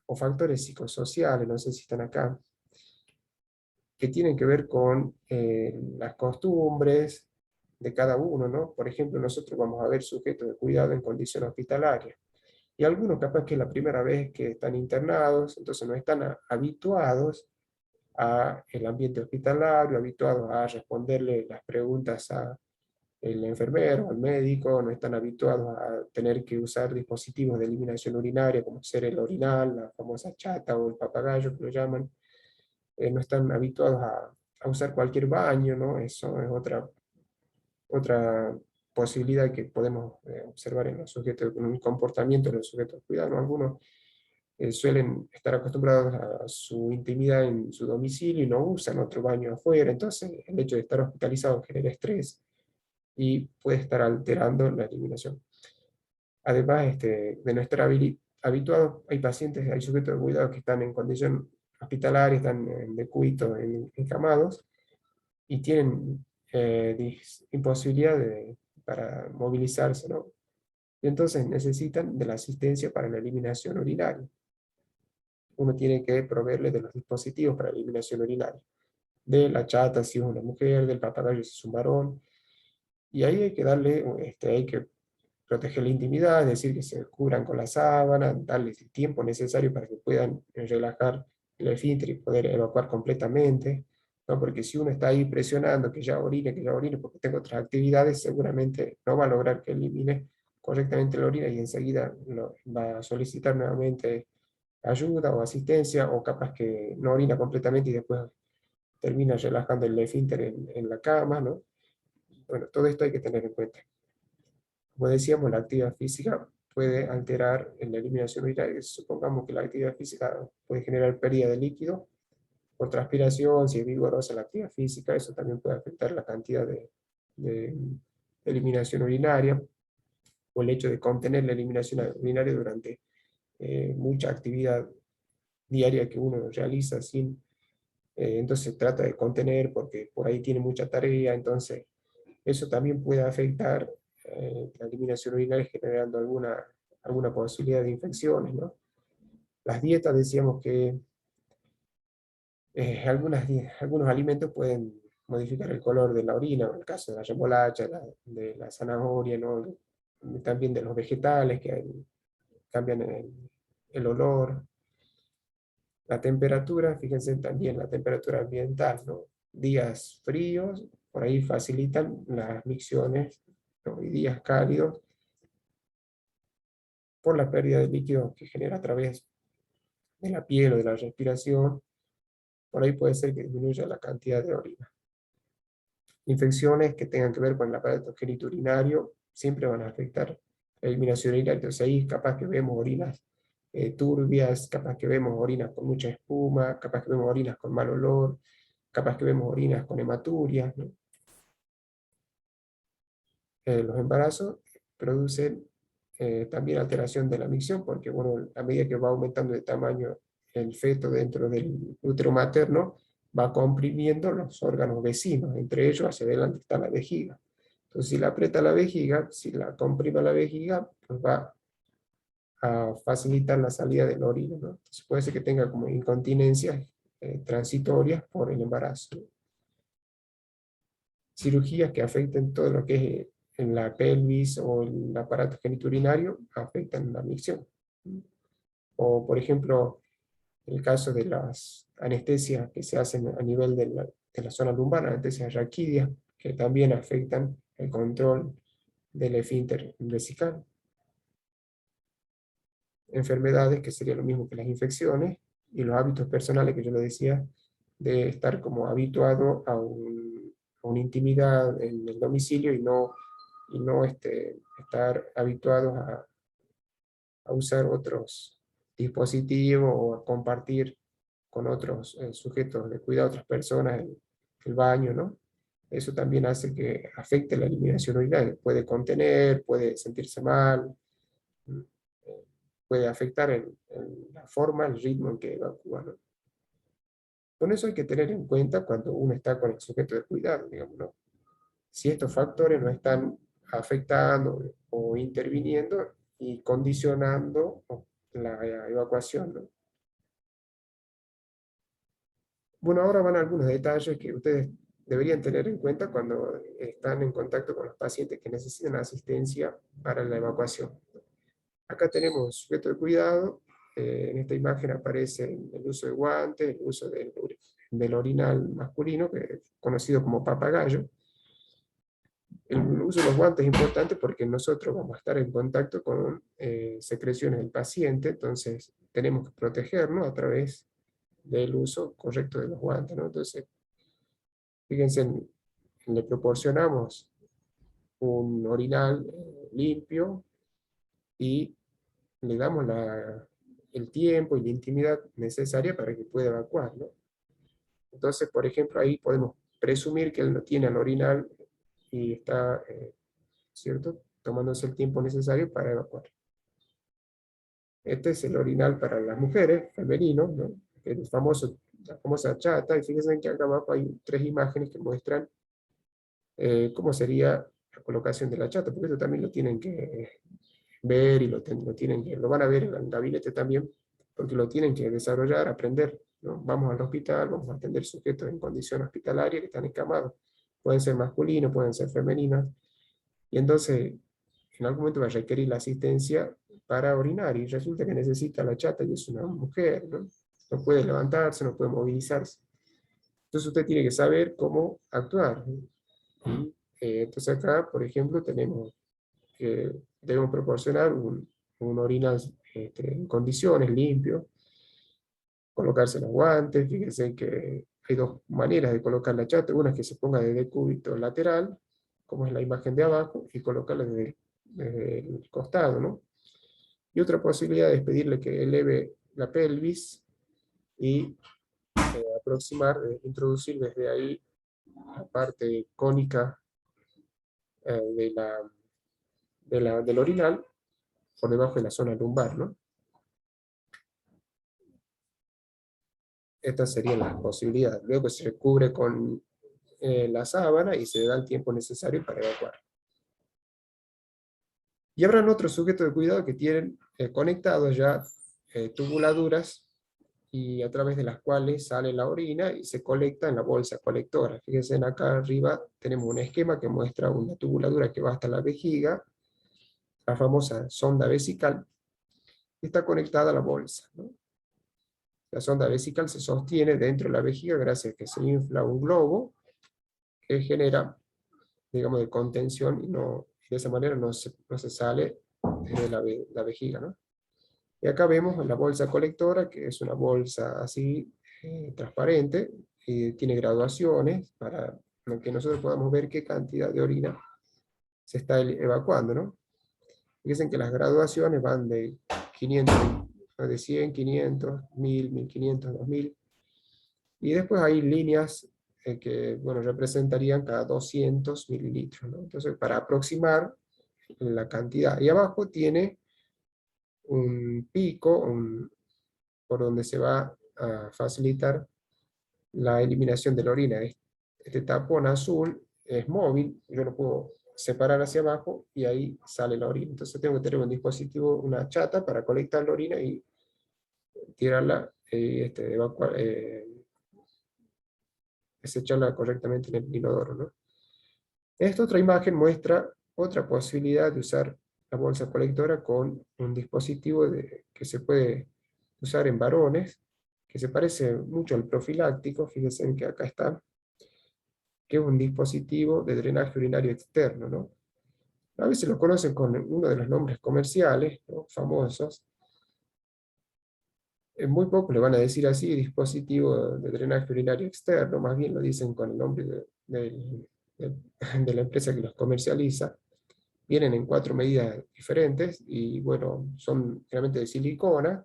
o factores psicosociales, no sé si están acá, que tienen que ver con las costumbres de cada uno, ¿no? Por ejemplo, nosotros vamos a ver sujetos de cuidado en condición hospitalaria. Y algunos capaz que es la primera vez que están internados, entonces no están habituados al ambiente hospitalario, habituados a responderle las preguntas a el enfermero, al médico, no están habituados a tener que usar dispositivos de eliminación urinaria, como ser el orinal, la famosa chata o el papagayo que lo llaman, no están habituados a usar cualquier baño, ¿no? Eso es otra posibilidad que podemos observar en los sujetos, en el comportamiento de los sujetos de cuidado, ¿no? Algunos suelen estar acostumbrados a su intimidad en su domicilio y no usan otro baño afuera, entonces el hecho de estar hospitalizado genera estrés y puede estar alterando la eliminación. Además, de no estar habituados, hay pacientes, hay sujetos de cuidado que están en condición hospitalaria, están en decúbito, encamados, y tienen imposibilidad para movilizarse, ¿no? Y entonces necesitan de la asistencia para la eliminación urinaria. Uno tiene que proveerle de los dispositivos para la eliminación urinaria. De la chata si es una mujer, del papagayo si es un varón, y ahí hay que darle, hay que proteger la intimidad, es decir, que se cubran con la sábana, darles el tiempo necesario para que puedan relajar el esfínter y poder evacuar completamente, ¿no? Porque si uno está ahí presionando que ya orine, porque tengo otras actividades, seguramente no va a lograr que elimine correctamente la orina y enseguida va a solicitar nuevamente ayuda o asistencia, o capaz que no orina completamente y después termina relajando el esfínter en la cama, ¿no? Bueno, todo esto hay que tener en cuenta. Como decíamos, la actividad física puede alterar en la eliminación urinaria. Supongamos que la actividad física puede generar pérdida de líquido por transpiración, si es vigorosa la actividad física, eso también puede afectar la cantidad de eliminación urinaria, o el hecho de contener la eliminación urinaria durante mucha actividad diaria que uno realiza sin, entonces trata de contener porque por ahí tiene mucha tarea, entonces eso también puede afectar la eliminación urinaria generando alguna posibilidad de infecciones, ¿no? Las dietas decíamos que algunos alimentos pueden modificar el color de la orina, en el caso de la remolacha, de la zanahoria, ¿no? También de los vegetales que cambian el olor. La temperatura, fíjense también la temperatura ambiental, ¿no? Días fríos, por ahí facilitan las micciones, ¿no? Y días cálidos, por la pérdida de líquido que genera a través de la piel o de la respiración, por ahí puede ser que disminuya la cantidad de orina. Infecciones que tengan que ver con el aparato genitourinario siempre van a afectar la eliminación urinaria. Entonces ahí capaz que vemos orinas turbias, capaz que vemos orinas con mucha espuma, capaz que vemos orinas con mal olor, capaz que vemos orinas con hematurias, ¿no? Los embarazos producen también alteración de la micción, porque bueno, a medida que va aumentando de tamaño el feto dentro del útero materno, va comprimiendo los órganos vecinos, entre ellos hacia adelante está la vejiga. Entonces, si la aprieta la vejiga, si la comprime la vejiga, pues va a facilitar la salida de la orina, ¿no? Entonces puede ser que tenga como incontinencias transitorias por el embarazo. Cirugías que afecten todo lo que es en la pelvis o el aparato genitourinario, afectan la micción. O, por ejemplo, el caso de las anestesias que se hacen a nivel de la zona lumbar, anestesias raquídeas, que también afectan el control del esfínter vesical. Enfermedades, que sería lo mismo que las infecciones, y los hábitos personales, que yo lo decía, de estar como habituado a una intimidad en el domicilio y no estar habituados a usar otros dispositivos o a compartir con otros sujetos de cuidado, otras personas, el baño, ¿no? Eso también hace que afecte la eliminación urinaria. Puede contener, puede sentirse mal, eh, puede afectar la forma, el ritmo en que evacúa, ¿no? Con eso hay que tener en cuenta cuando uno está con el sujeto de cuidado, digamos, ¿no? Si estos factores no están afectando o interviniendo y condicionando la evacuación, ¿no? Bueno, ahora van algunos detalles que ustedes deberían tener en cuenta cuando están en contacto con los pacientes que necesitan asistencia para la evacuación. Acá tenemos sujeto de cuidado. En esta imagen aparece el uso de guantes, el uso del orinal masculino, que es conocido como papagayo. El uso de los guantes es importante porque nosotros vamos a estar en contacto con secreciones del paciente, entonces tenemos que protegernos a través del uso correcto de los guantes, ¿no? Entonces, fíjense, le proporcionamos un orinal limpio y le damos el tiempo y la intimidad necesaria para que pueda evacuar, ¿no? Entonces, por ejemplo, ahí podemos presumir que él no tiene el orinal y está, ¿cierto?, tomándose el tiempo necesario para evacuar. Este es el orinal para las mujeres, femenino, ¿no? La famosa chata, y fíjense que acá abajo hay 3 imágenes que muestran cómo sería la colocación de la chata, porque eso también lo tienen que ver y lo van a ver en el gabinete también, porque lo tienen que desarrollar, aprender, ¿no? Vamos al hospital, vamos a atender sujetos en condición hospitalaria que están encamados. Pueden ser masculinos, pueden ser femeninas, y entonces en algún momento va a requerir la asistencia para orinar, y resulta que necesita la chata y es una mujer, ¿no? No puede levantarse, no puede movilizarse. Entonces usted tiene que saber cómo actuar, ¿no? Y, entonces acá, por ejemplo, tenemos que debemos proporcionar un orinal en condiciones, limpio. colocarse los guantes. Fíjense que hay dos maneras de colocar la chata. Una es que se ponga desde el cúbito lateral, como es la imagen de abajo, y colocarla desde el costado, ¿no? Y otra posibilidad es pedirle que eleve la pelvis y aproximar, introducir desde ahí la parte cónica de del orinal por debajo de la zona lumbar, ¿no? Estas serían las posibilidades. Luego se cubre con la sábana y se da el tiempo necesario para evacuar. Y habrán otros sujetos de cuidado que tienen conectados ya tubuladuras y a través de las cuales sale la orina y se colecta en la bolsa colectora. Fíjense, acá arriba tenemos un esquema que muestra una tubuladura que va hasta la vejiga, la famosa sonda vesical, y está conectada a la bolsa, ¿no? La sonda vesical se sostiene dentro de la vejiga gracias a que se infla un globo que genera, digamos, de contención y de esa manera no se sale de la vejiga, ¿no? Y acá vemos la bolsa colectora, que es una bolsa así transparente, y tiene graduaciones para que nosotros podamos ver qué cantidad de orina se está evacuando, ¿no? Fíjense que las graduaciones van de 500, de 100, 500, 1000, 1500, 2000, y después hay líneas que, bueno, representarían cada 200 mililitros, ¿no? Entonces, para aproximar la cantidad. Y abajo tiene un pico, por donde se va a facilitar la eliminación de la orina. Este tapón azul es móvil, yo lo puedo separar hacia abajo y ahí sale la orina. Entonces tengo que tener un dispositivo, una chata para colectar la orina y tirarla, desecharla correctamente en el inodoro, ¿no? Esta otra imagen muestra otra posibilidad de usar la bolsa colectora con un dispositivo que se puede usar en varones, que se parece mucho al profiláctico. Fíjense en que acá está, que es un dispositivo de drenaje urinario externo, ¿no? A veces lo conocen con uno de los nombres comerciales, ¿no?, famosos. En muy poco le van a decir así, dispositivo de drenaje urinario externo, más bien lo dicen con el nombre de la empresa que los comercializa. Vienen en 4 medidas diferentes y, bueno, son realmente de silicona,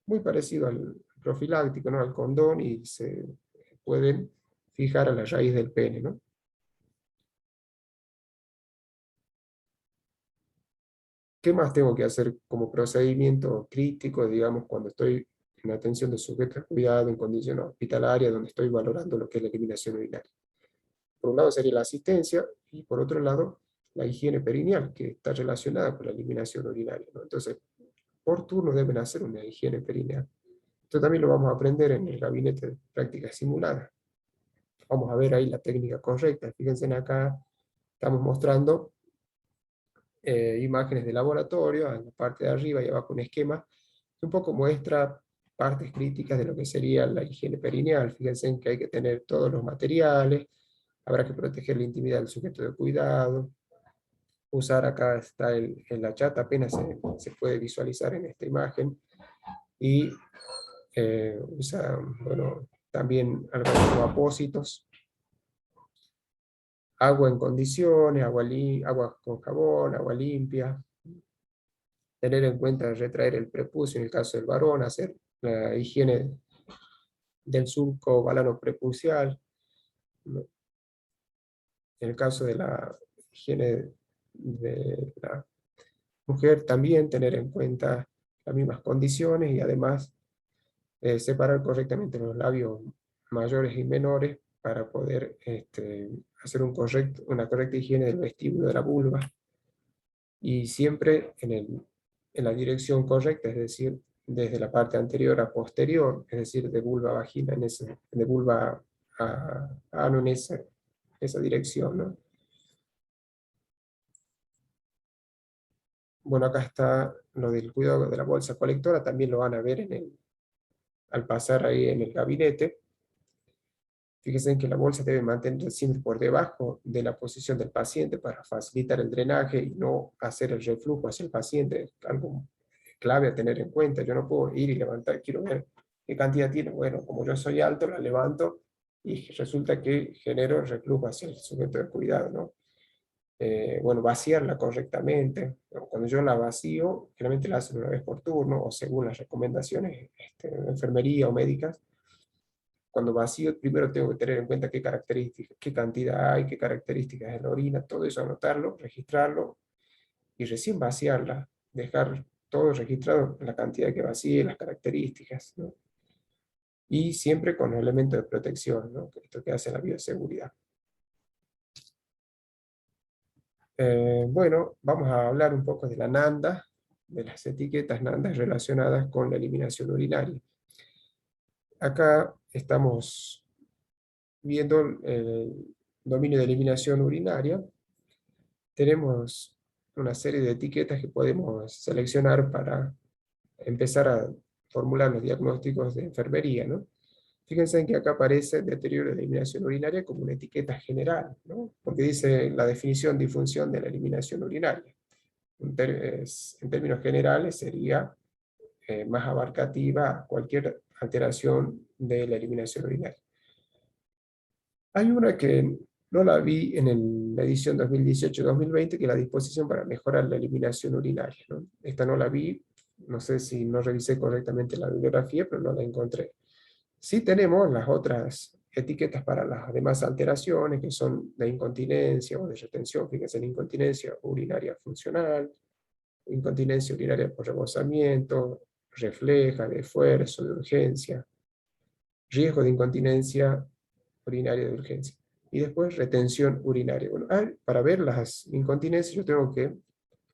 muy parecido al profiláctico, ¿no?, al condón, y se pueden fijar a la raíz del pene, ¿no? ¿Qué más tengo que hacer como procedimiento crítico, digamos, cuando estoy en atención de sujetos de cuidado en condición hospitalaria, donde estoy valorando lo que es la eliminación urinaria? Por un lado sería la asistencia y por otro lado la higiene perineal, que está relacionada con la eliminación urinaria, ¿no? Entonces, por turno deben hacer una higiene perineal. Esto también lo vamos a aprender en el gabinete de práctica simulada. Vamos a ver ahí la técnica correcta. Fíjense en acá, estamos mostrando imágenes de laboratorio, en la parte de arriba y abajo un esquema, que un poco muestra partes críticas de lo que sería la higiene perineal. Fíjense en que hay que tener todos los materiales, habrá que proteger la intimidad del sujeto de cuidado, usar, acá está en la chata, apenas se puede visualizar en esta imagen, y usa, bueno, también algunos apósitos, agua en condiciones, agua con jabón, agua limpia, tener en cuenta retraer el prepucio en el caso del varón, hacer la higiene del surco balano prepucial, ¿no? En el caso de la higiene de la mujer también tener en cuenta las mismas condiciones y además separar correctamente los labios mayores y menores para poder hacer una correcta higiene del vestíbulo de la vulva, y siempre en la dirección correcta, es decir, desde la parte anterior a posterior, es decir, de vulva a vagina, de vulva a ano en esa dirección, ¿no? Bueno, acá está lo del cuidado de la bolsa colectora, también lo van a ver al pasar ahí en el gabinete. Fíjense que la bolsa debe mantenerse siempre por debajo de la posición del paciente para facilitar el drenaje y no hacer el reflujo hacia el paciente. Algo clave a tener en cuenta. Yo no puedo ir y levantar, quiero ver ¿Qué cantidad tiene? Bueno, como yo soy alto, la levanto y resulta que genero reflujo hacia el sujeto de cuidado, ¿no? Bueno, vaciarla correctamente. Cuando yo la vacío, generalmente la hacen una vez por turno o según las recomendaciones de enfermería o médicas. Cuando vacío, primero tengo que tener en cuenta qué características, qué cantidad hay, qué características de la orina, todo eso anotarlo, registrarlo y recién vaciarla, dejar todo registrado, la cantidad que vacíe, las características, ¿no? Y siempre con elementos de protección, ¿no? Esto que hace la bioseguridad. Bueno, vamos a hablar un poco de la NANDA, de las etiquetas NANDA relacionadas con la eliminación urinaria. Acá estamos viendo el dominio de eliminación urinaria. Tenemos una serie de etiquetas que podemos seleccionar para empezar a formular los diagnósticos de enfermería, ¿no? Fíjense en que acá aparece deterioro de eliminación urinaria como una etiqueta general, ¿no? Porque dice la definición de función de la eliminación urinaria. En términos generales sería más abarcativa a cualquier alteración de la eliminación urinaria. Hay una que no la vi en la edición 2018-2020, que es la disposición para mejorar la eliminación urinaria, ¿no? Esta no la vi, no sé si no revisé correctamente la bibliografía, pero no la encontré. Sí tenemos las otras etiquetas para las demás alteraciones, que son de incontinencia o de retención, fíjense en incontinencia urinaria funcional, incontinencia urinaria por rebosamiento, refleja, de esfuerzo, de urgencia, riesgo de incontinencia urinaria de urgencia. Y después retención urinaria. Bueno, para ver las incontinencias yo tengo que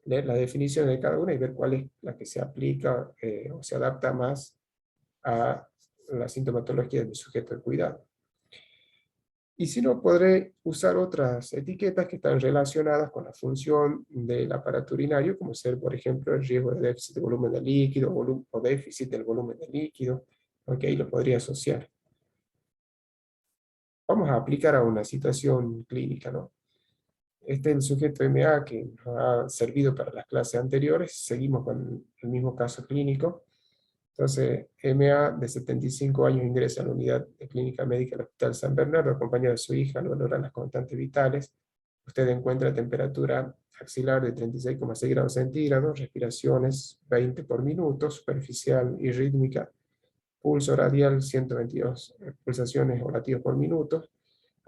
leer la definición de cada una y ver cuál es la que se aplica o se adapta más a la sintomatología de mi sujeto de cuidado. Y si no, podré usar otras etiquetas que están relacionadas con la función del aparato urinario, como ser, por ejemplo, el riesgo de déficit de volumen de líquido o déficit del volumen de líquido, aunque ahí lo podría asociar. Vamos a aplicar a una situación clínica, ¿no? Este es el sujeto MA que nos ha servido para las clases anteriores. Seguimos con el mismo caso clínico. Entonces, MA de 75 años ingresa a la unidad de clínica médica del Hospital San Bernardo, acompañado de su hija, al valorar las constantes vitales. Usted encuentra temperatura axilar de 36,6 grados centígrados, respiraciones 20 por minuto, superficial y rítmica, pulso radial 122 pulsaciones o latidos por minuto,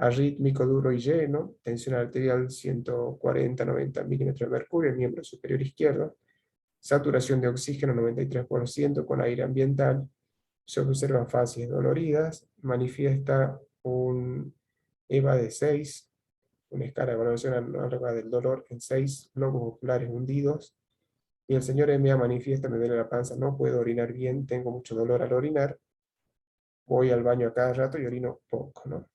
arrítmico duro y lleno, tensión arterial 140-90 milímetros de mercurio, el miembro superior izquierdo, saturación de oxígeno 93% con aire ambiental, se observan fases doloridas, manifiesta un EVA de 6, una escala de evaluación análoga del dolor en 6 globos oculares hundidos, y el señor MA manifiesta, me duele la panza, no puedo orinar bien, tengo mucho dolor al orinar, voy al baño a cada rato y orino poco, ¿no?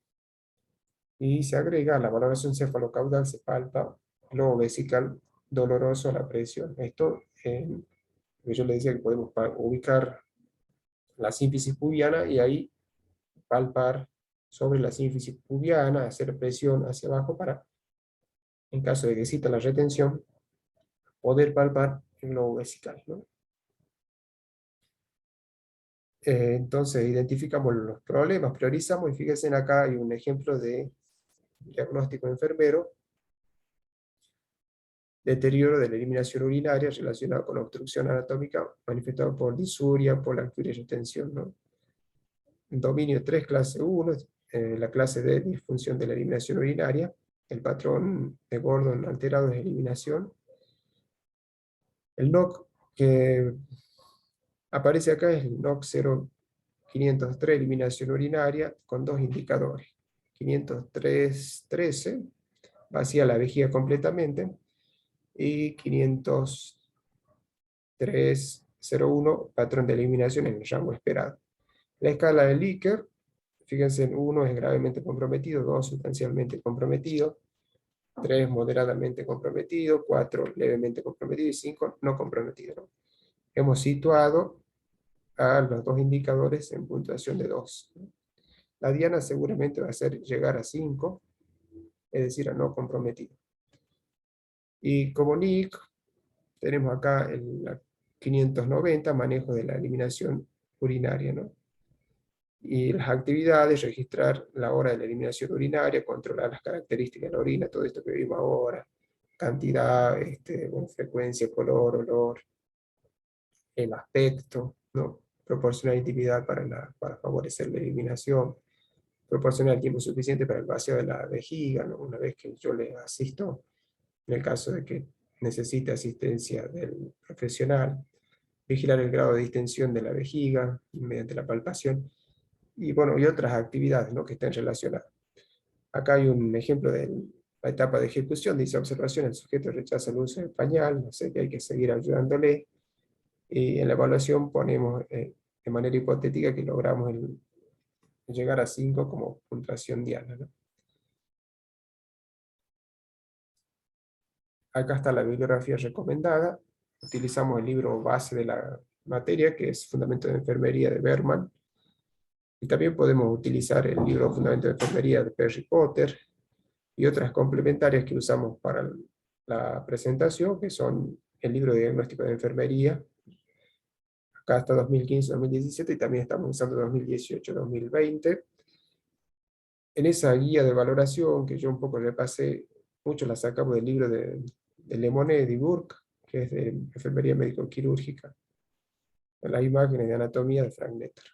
Y se agrega a la valoración cefalocaudal, se palpa globo vesical doloroso a la presión. Esto, yo le decía que podemos ubicar la sínfisis pubiana y ahí palpar sobre la sínfisis pubiana, hacer presión hacia abajo para, en caso de que exista la retención, poder palpar el globo vesical, ¿no? Entonces identificamos los problemas, priorizamos y fíjense acá hay un ejemplo de diagnóstico enfermero, deterioro de la eliminación urinaria relacionado con obstrucción anatómica manifestado por disuria, polanquia y retención, ¿no? Dominio 3, clase 1, la clase D, disfunción de la eliminación urinaria, el patrón de Gordon alterado es eliminación. El NOC que aparece acá es el NOC 0503, eliminación urinaria, con dos indicadores. 503.13, vacía la vejiga completamente, y 503.01, patrón de eliminación en el rango esperado. La escala de Likert, fíjense, en 1 es gravemente comprometido, 2 sustancialmente comprometido, 3 moderadamente comprometido, 4 levemente comprometido y 5 no comprometido, ¿no? Hemos situado a los dos indicadores en puntuación de 2. La diana seguramente va a ser llegar a 5, es decir, a no comprometido. Y como NIC, tenemos acá el 590, manejo de la eliminación urinaria, ¿no? Y las actividades, registrar la hora de la eliminación urinaria, controlar las características de la orina, todo esto que vimos ahora, cantidad, bueno, frecuencia, color, olor, el aspecto, ¿no? Proporcionar intimidad para favorecer la eliminación, proporcionar el tiempo suficiente para el vacío de la vejiga, ¿no? Una vez que yo le asisto, en el caso de que necesite asistencia del profesional, vigilar el grado de distensión de la vejiga mediante la palpación, y bueno, y otras actividades, ¿no?, que estén relacionadas. Acá hay un ejemplo de la etapa de ejecución, dice observación, el sujeto rechaza el uso del pañal, no sé, que hay que seguir ayudándole, y en la evaluación ponemos de manera hipotética que logramos llegar a 5 como puntuación diana, ¿no? Acá está la bibliografía recomendada, utilizamos el libro base de la materia, que es Fundamento de Enfermería de Berman, y también podemos utilizar el libro Fundamento de Enfermería de Perry Potter, y otras complementarias que usamos para la presentación, que son el libro de diagnóstico de enfermería, acá está 2015-2017, y también estamos usando 2018-2020. En esa guía de valoración, que yo un poco repasé, mucho la sacamos del libro de Lemonet y Burke, que es de enfermería médico-quirúrgica, en las imágenes de anatomía de Frank Netter.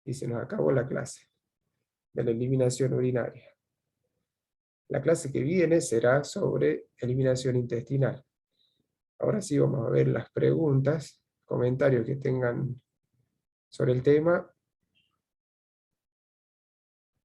Y se nos acabó la clase de la eliminación urinaria. La clase que viene será sobre eliminación intestinal. Ahora sí vamos a ver las preguntas, comentarios que tengan sobre el tema,